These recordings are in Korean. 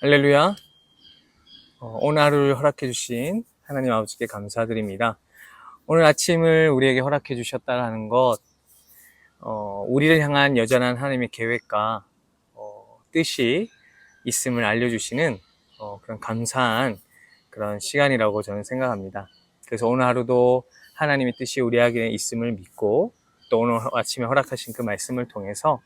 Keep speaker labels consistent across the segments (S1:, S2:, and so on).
S1: 할렐루야. 오늘 하루를 허락해 주신 하나님 아버지께 감사드립니다. 오늘 아침을 우리에게 허락해 주셨다는 것, 우리를 향한 여전한 하나님의 계획과 뜻이 있음을 알려주시는 그런 감사한 그런 시간이라고 저는 생각합니다. 그래서 오늘 하루도 하나님의 뜻이 우리에게 있음을 믿고, 또 오늘 아침에 허락하신 그 말씀을 통해서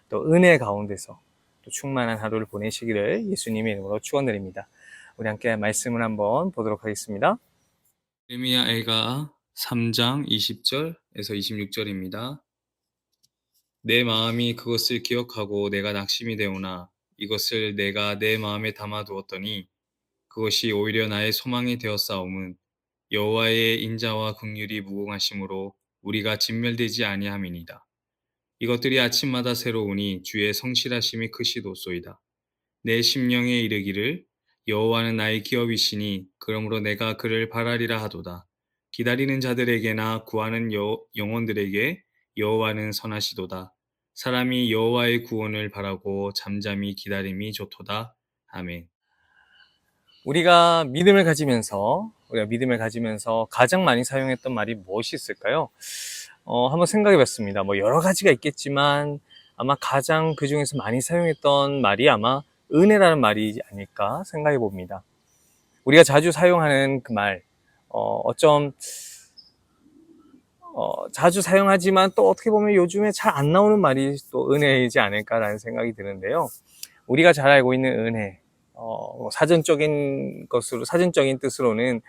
S1: 또 은혜 가운데서 또 충만한 하루를 보내시기를 예수님의 이름으로 축원드립니다. 우리 함께 말씀을 한번 보도록 하겠습니다.
S2: 예레미야 애가 3장 20절에서 26절입니다. 내 마음이 그것을 기억하고 내가 낙심이 되오나 이것을 내가 내 마음에 담아두었더니 그것이 오히려 나의 소망이 되었사옴은 여호와의 인자와 긍휼이 무궁하심으로 우리가 진멸되지 아니함이니이다. 이것들이 아침마다 새로우니 주의 성실하심이 크시도소이다. 내 심령에 이르기를 여호와는 나의 기업이시니 그러므로 내가 그를 바라리라 하도다. 기다리는 자들에게나 구하는 영혼들에게 여호와는 선하시도다. 사람이 여호와의 구원을 바라고 잠잠히 기다림이 좋도다. 아멘.
S1: 우리가 믿음을 가지면서 가장 많이 사용했던 말이 무엇이 있을까요? 한번 생각해 봤습니다. 뭐 여러 가지가 있겠지만 아마 가장 그 중에서 많이 사용했던 말이 아마 은혜라는 말이 아닐까 생각해 봅니다. 우리가 자주 사용하는 그 말, 어쩜 자주 사용하지만 또 어떻게 보면 요즘에 잘 안 나오는 말이 또 은혜이지 않을까라는 생각이 드는데요. 우리가 잘 알고 있는 은혜, 사전적인 뜻으로는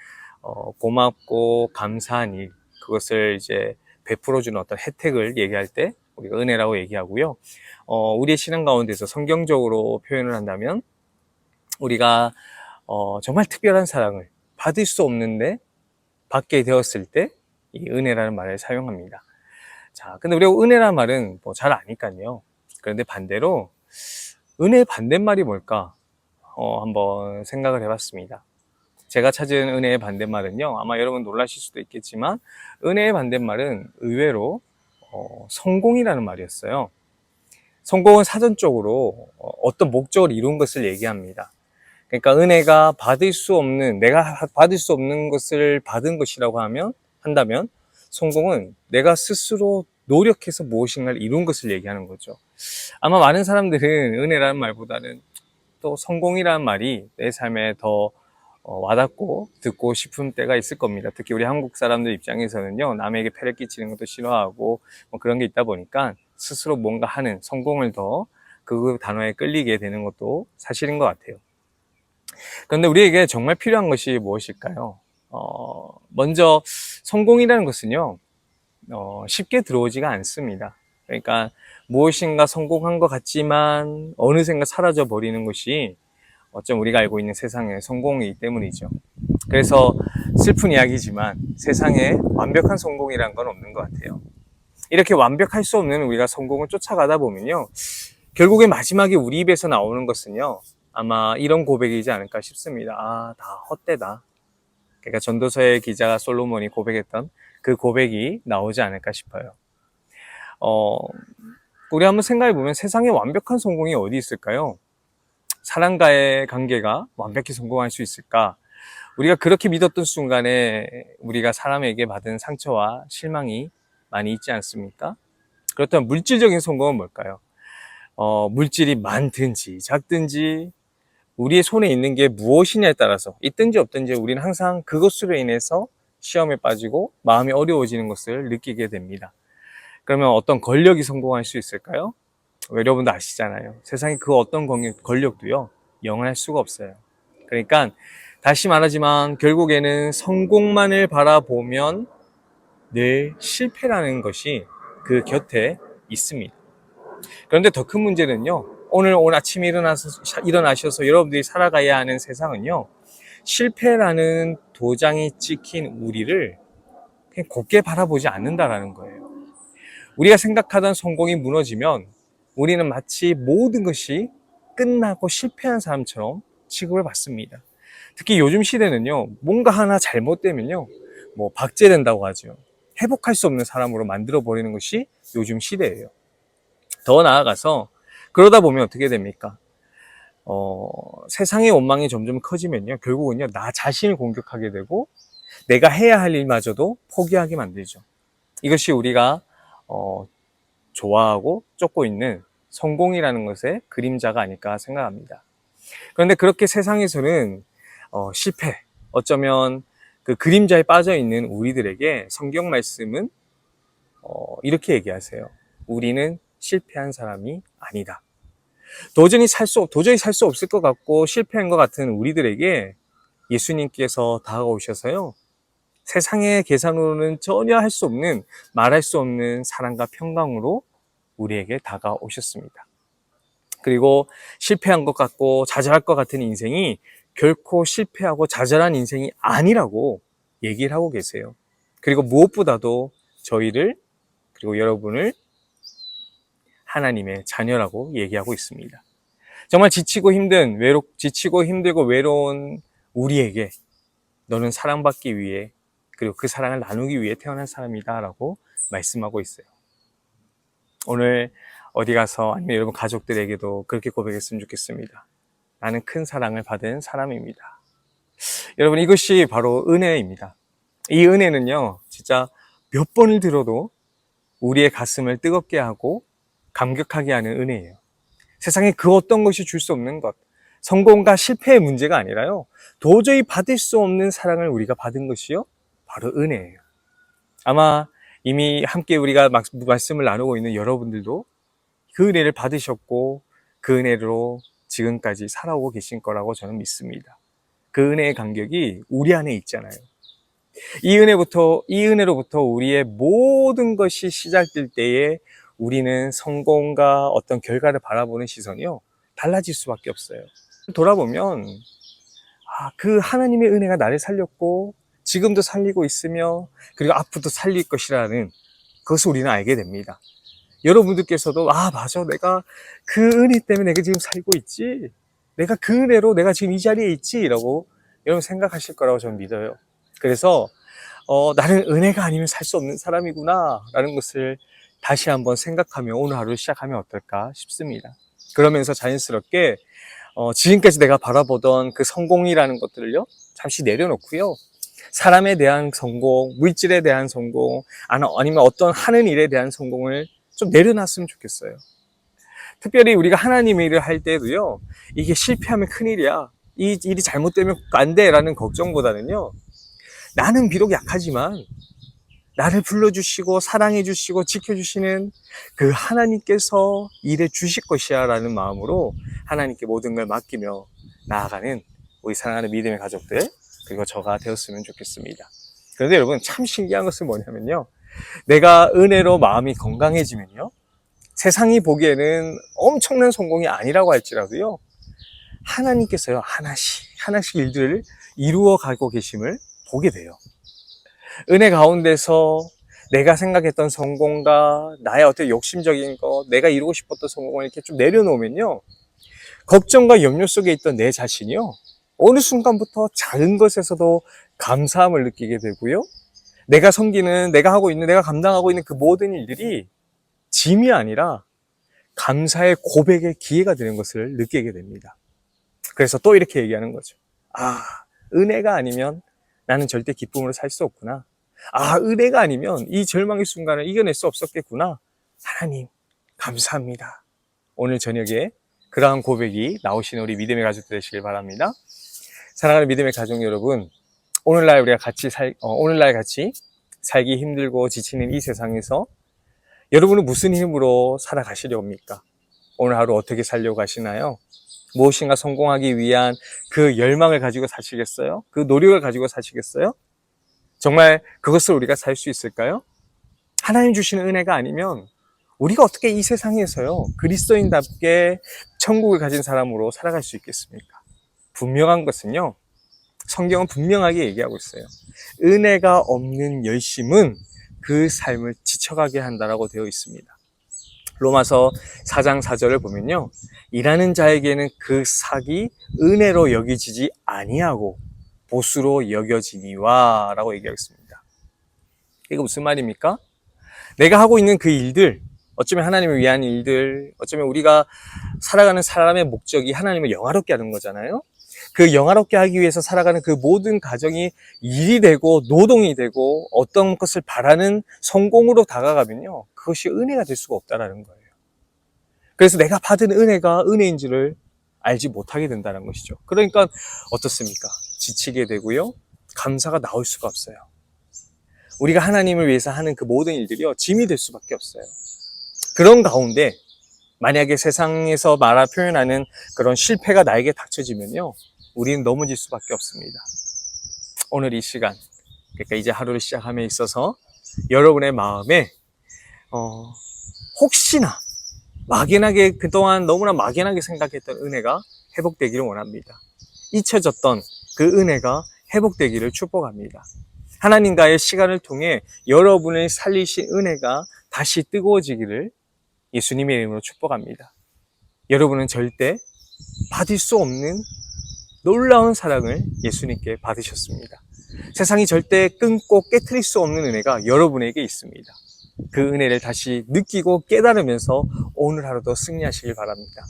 S1: 고맙고 감사한 일, 그것을 이제 베풀어주는 어떤 혜택을 얘기할 때 우리가 은혜라고 얘기하고요. 우리의 신앙 가운데서 성경적으로 표현을 한다면 우리가 정말 특별한 사랑을 받을 수 없는데 받게 되었을 때 이 은혜라는 말을 사용합니다. 자, 근데 우리가 은혜라는 말은 뭐 잘 아니까요. 그런데 반대로 은혜의 반대말이 뭘까? 한번 생각을 해봤습니다. 제가 찾은 은혜의 반대말은요, 아마 여러분 놀라실 수도 있겠지만 은혜의 반대말은 의외로 성공이라는 말이었어요. 성공은 사전적으로 어떤 목적을 이룬 것을 얘기합니다. 그러니까 은혜가 내가 받을 수 없는 것을 받은 것이라고 한다면 성공은 내가 스스로 노력해서 무엇인가를 이룬 것을 얘기하는 거죠. 아마 많은 사람들은 은혜라는 말보다는 또 성공이라는 말이 내 삶에 더 와닿고 듣고 싶은 때가 있을 겁니다. 특히 우리 한국 사람들 입장에서는요, 남에게 폐를 끼치는 것도 싫어하고 뭐 그런 게 있다 보니까 스스로 뭔가 하는 성공을 더 그 단어에 끌리게 되는 것도 사실인 것 같아요. 그런데 우리에게 정말 필요한 것이 무엇일까요? 먼저 성공이라는 것은요, 쉽게 들어오지가 않습니다. 그러니까 무엇인가 성공한 것 같지만 어느샌가 사라져 버리는 것이 어쩜 우리가 알고 있는 세상의 성공이기 때문이죠. 그래서 슬픈 이야기지만 세상에 완벽한 성공이란 건 없는 것 같아요. 이렇게 완벽할 수 없는 우리가 성공을 쫓아가다 보면요, 결국에 마지막에 우리 입에서 나오는 것은요, 아마 이런 고백이지 않을까 싶습니다. 다 헛되다. 그러니까 전도서의 기자가 솔로몬이 고백했던 그 고백이 나오지 않을까 싶어요. 우리 한번 생각해 보면 세상에 완벽한 성공이 어디 있을까요? 사람과의 관계가 완벽히 성공할 수 있을까? 우리가 그렇게 믿었던 순간에 우리가 사람에게 받은 상처와 실망이 많이 있지 않습니까? 그렇다면 물질적인 성공은 뭘까요? 물질이 많든지 작든지 우리의 손에 있는 게 무엇이냐에 따라서 있든지 없든지 우리는 항상 그것으로 인해서 시험에 빠지고 마음이 어려워지는 것을 느끼게 됩니다. 그러면 어떤 권력이 성공할 수 있을까요? 여러분도 아시잖아요. 세상에 그 어떤 권력도요, 영원할 수가 없어요. 그러니까 다시 말하지만 결국에는 성공만을 바라보면 늘 실패라는 것이 그 곁에 있습니다. 그런데 더 큰 문제는요, 오늘 아침에 일어나셔서 여러분들이 살아가야 하는 세상은요, 실패라는 도장이 찍힌 우리를 그냥 곱게 바라보지 않는다라는 거예요. 우리가 생각하던 성공이 무너지면 우리는 마치 모든 것이 끝나고 실패한 사람처럼 취급을 받습니다. 특히 요즘 시대는요, 뭔가 하나 잘못되면요, 뭐 박제된다고 하죠. 회복할 수 없는 사람으로 만들어버리는 것이 요즘 시대예요. 더 나아가서 그러다 보면 어떻게 됩니까? 세상의 원망이 점점 커지면요, 결국은요, 나 자신을 공격하게 되고, 내가 해야 할 일마저도 포기하게 만들죠. 이것이 우리가, 좋아하고 쫓고 있는 성공이라는 것의 그림자가 아닐까 생각합니다. 그런데 그렇게 세상에서는, 실패, 어쩌면 그 그림자에 빠져 있는 우리들에게 성경 말씀은, 이렇게 얘기하세요. 우리는 실패한 사람이 아니다. 도저히 살 수 없을 것 같고 실패한 것 같은 우리들에게 예수님께서 다가오셔서요, 세상의 계산으로는 전혀 할 수 없는, 말할 수 없는 사랑과 평강으로 우리에게 다가오셨습니다. 그리고 실패한 것 같고 좌절할 것 같은 인생이 결코 실패하고 좌절한 인생이 아니라고 얘기를 하고 계세요. 그리고 무엇보다도 저희를, 그리고 여러분을 하나님의 자녀라고 얘기하고 있습니다. 정말 지치고 힘들고 외로운 우리에게 너는 사랑받기 위해, 그리고 그 사랑을 나누기 위해 태어난 사람이다 라고 말씀하고 있어요. 오늘 어디 가서, 아니면 여러분 가족들에게도 그렇게 고백했으면 좋겠습니다. 나는 큰 사랑을 받은 사람입니다. 여러분, 이것이 바로 은혜입니다. 이 은혜는요, 진짜 몇 번을 들어도 우리의 가슴을 뜨겁게 하고 감격하게 하는 은혜예요. 세상에 그 어떤 것이 줄 수 없는 것, 성공과 실패의 문제가 아니라요, 도저히 받을 수 없는 사랑을 우리가 받은 것이요, 바로 은혜예요. 아마 이미 함께 우리가 말씀을 나누고 있는 여러분들도 그 은혜를 받으셨고 그 은혜로 지금까지 살아오고 계신 거라고 저는 믿습니다. 그 은혜의 간격이 우리 안에 있잖아요. 이 은혜로부터 우리의 모든 것이 시작될 때에 우리는 성공과 어떤 결과를 바라보는 시선이요, 달라질 수밖에 없어요. 돌아보면, 그 하나님의 은혜가 나를 살렸고 지금도 살리고 있으며 그리고 앞으로도 살릴 것이라는 그것을 우리는 알게 됩니다. 여러분들께서도 맞아, 내가 그 은혜 때문에 내가 지금 살고 있지, 내가 그 은혜로 내가 지금 이 자리에 있지 라고 여러분 생각하실 거라고 저는 믿어요. 그래서 나는 은혜가 아니면 살 수 없는 사람이구나 라는 것을 다시 한번 생각하며 오늘 하루 시작하면 어떨까 싶습니다. 그러면서 자연스럽게 지금까지 내가 바라보던 그 성공이라는 것들을요, 잠시 내려놓고요, 사람에 대한 성공, 물질에 대한 성공, 아니면 어떤 하는 일에 대한 성공을 좀 내려놨으면 좋겠어요. 특별히 우리가 하나님의 일을 할 때도요, 이게 실패하면 큰일이야, 이 일이 잘못되면 안 돼라는 걱정보다는요, 나는 비록 약하지만 나를 불러주시고 사랑해주시고 지켜주시는 그 하나님께서 일해 주실 것이야 라는 마음으로 하나님께 모든 걸 맡기며 나아가는 우리 사랑하는 믿음의 가족들, 그리고 저가 되었으면 좋겠습니다. 그런데 여러분, 참 신기한 것은 뭐냐면요, 내가 은혜로 마음이 건강해지면요, 세상이 보기에는 엄청난 성공이 아니라고 할지라도요, 하나님께서요, 하나씩 일들을 이루어 가고 계심을 보게 돼요. 은혜 가운데서 내가 생각했던 성공과 나의 어떤 욕심적인 것, 내가 이루고 싶었던 성공을 이렇게 좀 내려놓으면요, 걱정과 염려 속에 있던 내 자신이요, 어느 순간부터 작은 것에서도 감사함을 느끼게 되고요, 내가 감당하고 있는 그 모든 일들이 짐이 아니라 감사의 고백의 기회가 되는 것을 느끼게 됩니다. 그래서 또 이렇게 얘기하는 거죠. 은혜가 아니면 나는 절대 기쁨으로 살 수 없구나. 은혜가 아니면 이 절망의 순간을 이겨낼 수 없었겠구나. 하나님, 감사합니다. 오늘 저녁에 그러한 고백이 나오시는 우리 믿음의 가족 되시길 바랍니다. 사랑하는 믿음의 가족 여러분, 오늘날 같이 살기 힘들고 지치는 이 세상에서 여러분은 무슨 힘으로 살아가시려 합니까? 오늘 하루 어떻게 살려고 하시나요? 무엇인가 성공하기 위한 그 열망을 가지고 사시겠어요? 그 노력을 가지고 사시겠어요? 정말 그것을 우리가 살 수 있을까요? 하나님 주시는 은혜가 아니면 우리가 어떻게 이 세상에서요, 그리스도인답게 천국을 가진 사람으로 살아갈 수 있겠습니까? 분명한 것은요, 성경은 분명하게 얘기하고 있어요. 은혜가 없는 열심은 그 삶을 지쳐가게 한다라고 되어 있습니다. 로마서 4장 4절을 보면요, 일하는 자에게는 그 삭이 은혜로 여겨지지 아니하고 보수로 여겨지니와 라고 얘기하겠습니다. 이거 무슨 말입니까? 내가 하고 있는 그 일들, 어쩌면 하나님을 위한 일들, 어쩌면 우리가 살아가는 사람의 목적이 하나님을 영화롭게 하는 거잖아요. 그 영화롭게 하기 위해서 살아가는 그 모든 가정이 일이 되고 노동이 되고 어떤 것을 바라는 성공으로 다가가면요, 그것이 은혜가 될 수가 없다는 거예요. 그래서 내가 받은 은혜가 은혜인지를 알지 못하게 된다는 것이죠. 그러니까 어떻습니까? 지치게 되고요, 감사가 나올 수가 없어요. 우리가 하나님을 위해서 하는 그 모든 일들이요, 짐이 될 수밖에 없어요. 그런 가운데 만약에 세상에서 표현하는 그런 실패가 나에게 닥쳐지면요, 우리는 넘어질 수밖에 없습니다. 오늘 이 시간, 그러니까 이제 하루를 시작함에 있어서 여러분의 마음에 혹시나 막연하게 그동안 너무나 막연하게 생각했던 은혜가 회복되기를 원합니다. 잊혀졌던 그 은혜가 회복되기를 축복합니다. 하나님과의 시간을 통해 여러분을 살리신 은혜가 다시 뜨거워지기를 예수님의 이름으로 축복합니다. 여러분은 절대 받을 수 없는 놀라운 사랑을 예수님께 받으셨습니다. 세상이 절대 끊고 깨트릴 수 없는 은혜가 여러분에게 있습니다. 그 은혜를 다시 느끼고 깨달으면서 오늘 하루도 승리하시길 바랍니다.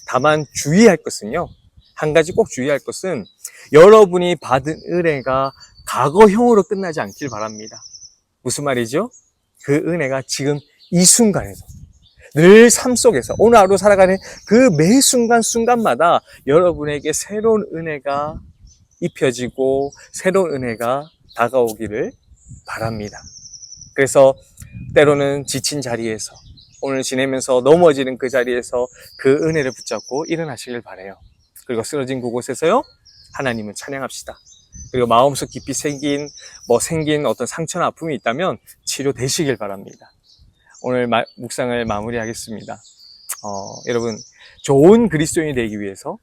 S1: 다만 주의할 것은요, 한 가지 꼭 주의할 것은 여러분이 받은 은혜가 과거형으로 끝나지 않길 바랍니다. 무슨 말이죠? 그 은혜가 지금 이 순간에도 늘 삶 속에서 오늘 하루 살아가는 그 매 순간순간마다 여러분에게 새로운 은혜가 입혀지고 새로운 은혜가 다가오기를 바랍니다. 그래서 때로는 지친 자리에서 오늘 지내면서 넘어지는 그 자리에서 그 은혜를 붙잡고 일어나시길 바라요. 그리고 쓰러진 그곳에서요, 하나님을 찬양합시다. 그리고 마음속 깊이 생긴 어떤 상처나 아픔이 있다면 치료되시길 바랍니다. 오늘 묵상을 마무리하겠습니다. 여러분, 좋은 그리스도인이 되기 위해서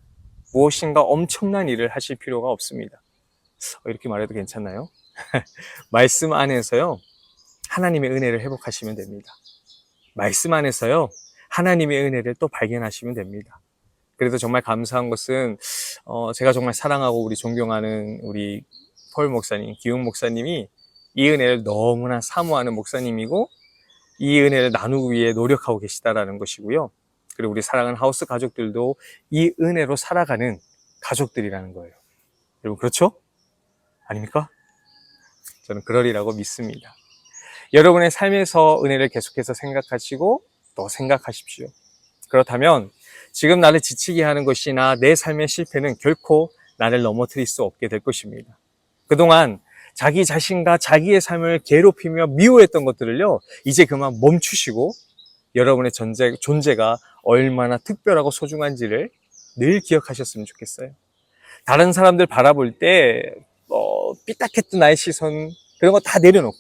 S1: 무엇인가 엄청난 일을 하실 필요가 없습니다. 이렇게 말해도 괜찮나요? 말씀 안에서요, 하나님의 은혜를 회복하시면 됩니다. 말씀 안에서요, 하나님의 은혜를 또 발견하시면 됩니다. 그래도 정말 감사한 것은 제가 정말 사랑하고 우리 존경하는 우리 폴 목사님, 기훈 목사님이 이 은혜를 너무나 사모하는 목사님이고 이 은혜를 나누기 위해 노력하고 계시다라는 것이고요. 그리고 우리 사랑하는 하우스 가족들도 이 은혜로 살아가는 가족들이라는 거예요. 여러분, 그렇죠? 아닙니까? 저는 그러리라고 믿습니다. 여러분의 삶에서 은혜를 계속해서 생각하시고 또 생각하십시오. 그렇다면 지금 나를 지치게 하는 것이나 내 삶의 실패는 결코 나를 넘어뜨릴 수 없게 될 것입니다. 그동안 자기 자신과 자기의 삶을 괴롭히며 미워했던 것들을요, 이제 그만 멈추시고 여러분의 존재가 얼마나 특별하고 소중한지를 늘 기억하셨으면 좋겠어요. 다른 사람들 바라볼 때 삐딱했던 나의 시선, 그런 거 다 내려놓고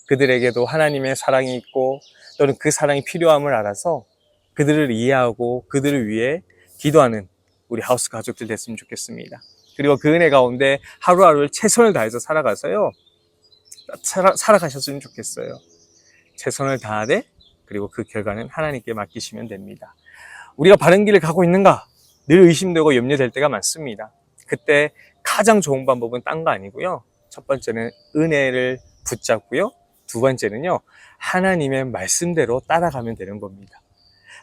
S1: 그들에게도 하나님의 사랑이 있고 또는 그 사랑이 필요함을 알아서 그들을 이해하고 그들을 위해 기도하는 우리 하우스 가족들 됐으면 좋겠습니다. 그리고 그 은혜 가운데 하루하루를 최선을 다해서 살아가서요, 살아가셨으면 좋겠어요. 최선을 다하되 그리고 그 결과는 하나님께 맡기시면 됩니다. 우리가 바른 길을 가고 있는가 늘 의심되고 염려될 때가 많습니다. 그때 가장 좋은 방법은 딴 거 아니고요, 첫 번째는 은혜를 붙잡고요, 두 번째는요, 하나님의 말씀대로 따라가면 되는 겁니다.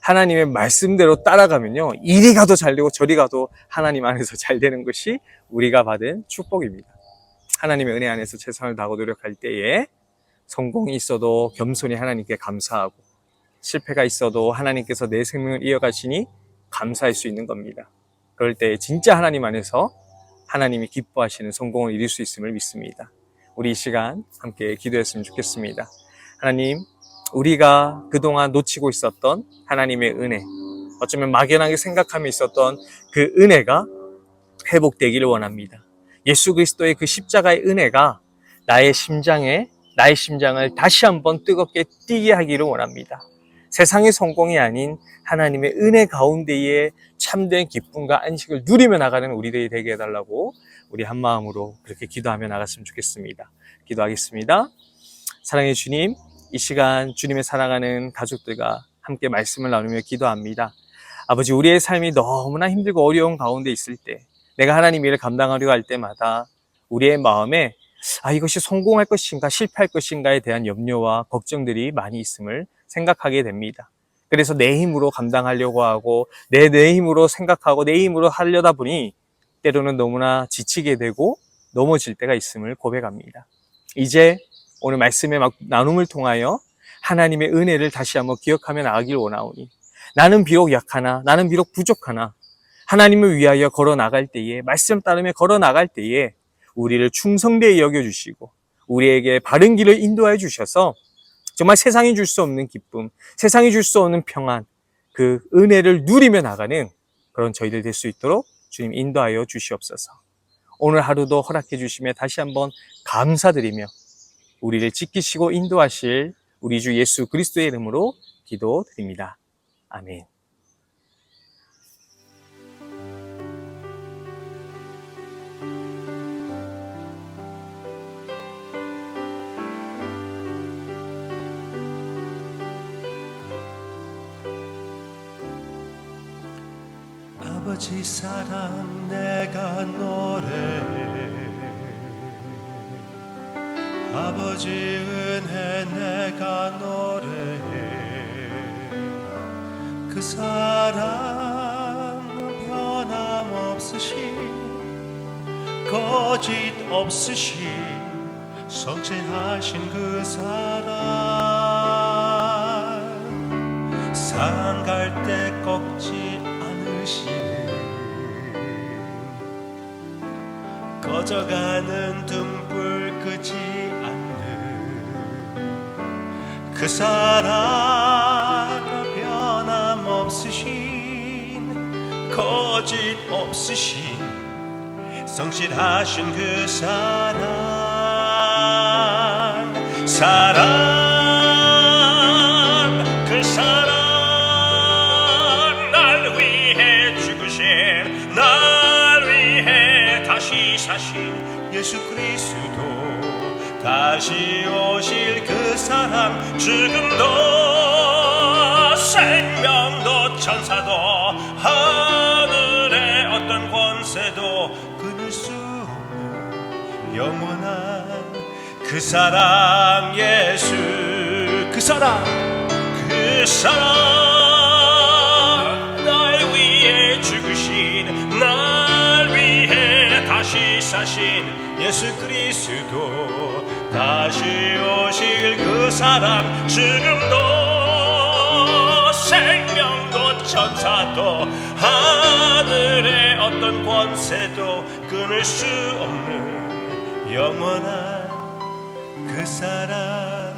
S1: 하나님의 말씀대로 따라가면요, 이리 가도 잘 되고 저리 가도 하나님 안에서 잘 되는 것이 우리가 받은 축복입니다. 하나님의 은혜 안에서 최선을 다하고 노력할 때에 성공이 있어도 겸손히 하나님께 감사하고 실패가 있어도 하나님께서 내 생명을 이어가시니 감사할 수 있는 겁니다. 그럴 때 진짜 하나님 안에서 하나님이 기뻐하시는 성공을 이룰 수 있음을 믿습니다. 우리 이 시간 함께 기도했으면 좋겠습니다. 하나님, 우리가 그동안 놓치고 있었던 하나님의 은혜, 어쩌면 막연하게 생각하며 있었던 그 은혜가 회복되기를 원합니다. 예수 그리스도의 그 십자가의 은혜가 나의 심장을 다시 한번 뜨겁게 뛰게 하기를 원합니다. 세상의 성공이 아닌 하나님의 은혜 가운데에 참된 기쁨과 안식을 누리며 나가는 우리들이 되게 해달라고 우리 한 마음으로 그렇게 기도하며 나갔으면 좋겠습니다. 기도하겠습니다. 사랑의 주님, 이 시간 주님의 사랑하는 가족들과 함께 말씀을 나누며 기도합니다. 아버지, 우리의 삶이 너무나 힘들고 어려운 가운데 있을 때, 내가 하나님 일을 감당하려고 할 때마다 우리의 마음에 이것이 성공할 것인가 실패할 것인가에 대한 염려와 걱정들이 많이 있음을 생각하게 됩니다. 그래서 내 힘으로 감당하려고 하고 내 힘으로 생각하고 내 힘으로 하려다 보니 때로는 너무나 지치게 되고 넘어질 때가 있음을 고백합니다. 이제 오늘 말씀의 나눔을 통하여 하나님의 은혜를 다시 한번 기억하며 나가길 원하오니 나는 비록 약하나 나는 비록 부족하나 하나님을 위하여 걸어 나갈 때에 말씀 따르며 걸어 나갈 때에 우리를 충성되게 여겨주시고 우리에게 바른 길을 인도하여 주셔서 정말 세상이 줄 수 없는 기쁨, 세상이 줄 수 없는 평안, 그 은혜를 누리며 나가는 그런 저희들 될 수 있도록 주님 인도하여 주시옵소서. 오늘 하루도 허락해 주시며 다시 한번 감사드리며 우리를 지키시고 인도하실 우리 주 예수 그리스도의 이름으로 기도드립니다. 아멘.
S3: 아버지 사랑 내가 노래해, 아버지 은혜 내가 노래해. 그 사랑 변함없으신 거짓 없으신 성실하신 그 사랑, 상갈 때 꺾지 않으신 꺼져가는 등불 끄지 않는 그 사랑, 변함없으신 거짓 없으신 성실하신 그 사랑, 그 사랑, 날 위해 죽으신, 날 위해 다시 사신 예수 그리스도, 다시 오실 그 사랑, 지금도 생명도 천사도 하늘의 어떤 권세도 끊을 수 없는 영원한 그 사랑, 예수 그 사랑, 그 사랑, 날 위해 죽으신, 날 위해 다시 사신 예수 그리스도, 다시 오실 그 사랑, 지금도 생명도 천사도 하늘의 어떤 권세도 끊을 수 없는 영원한 그 사랑,